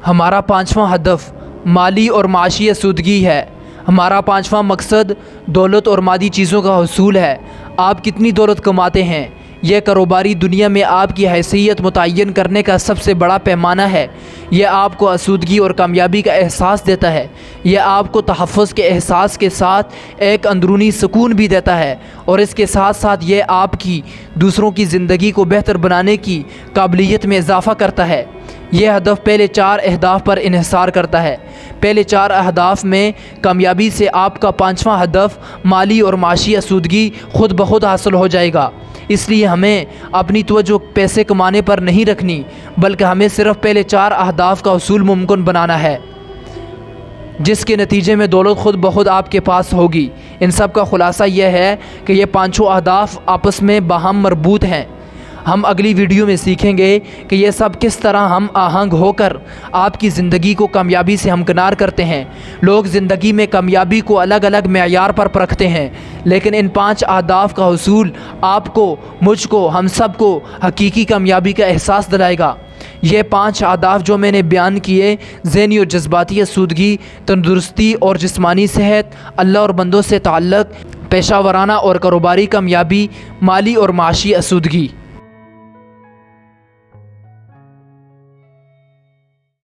ہمارا پانچواں ہدف مالی اور معاشی آسودگی ہے۔ ہمارا پانچواں مقصد دولت اور مادی چیزوں کا حصول ہے۔ آپ کتنی دولت کماتے ہیں، یہ کاروباری دنیا میں آپ کی حیثیت متعین کرنے کا سب سے بڑا پیمانہ ہے۔ یہ آپ کو آسودگی اور کامیابی کا احساس دیتا ہے۔ یہ آپ کو تحفظ کے احساس کے ساتھ ایک اندرونی سکون بھی دیتا ہے، اور اس کے ساتھ ساتھ یہ آپ کی دوسروں کی زندگی کو بہتر بنانے کی قابلیت میں اضافہ کرتا ہے۔ یہ ہدف پہلے 4 اہداف پر انحصار کرتا ہے۔ پہلے 4 اہداف میں کامیابی سے آپ کا پانچواں ہدف مالی اور معاشی آسودگی خود بخود حاصل ہو جائے گا۔ اس لیے ہمیں اپنی توجہ پیسے کمانے پر نہیں رکھنی، بلکہ ہمیں صرف پہلے 4 اہداف کا حصول ممکن بنانا ہے، جس کے نتیجے میں دولت خود بخود آپ کے پاس ہوگی۔ ان سب کا خلاصہ یہ ہے کہ یہ پانچوں اہداف آپس میں باہم مربوط ہیں۔ ہم اگلی ویڈیو میں سیکھیں گے کہ یہ سب کس طرح ہم آہنگ ہو کر آپ کی زندگی کو کامیابی سے ہمکنار کرتے ہیں۔ لوگ زندگی میں کامیابی کو الگ الگ معیار پر پرکھتے ہیں، لیکن ان 5 اہداف کا حصول آپ کو، مجھ کو، ہم سب کو حقیقی کامیابی کا احساس دلائے گا۔ یہ 5 اہداف جو میں نے بیان کیے، ذہنی اور جذباتی آسودگی، تندرستی اور جسمانی صحت، اللہ اور بندوں سے تعلق، پیشہ ورانہ اور کاروباری کامیابی، مالی اور معاشی آسودگی۔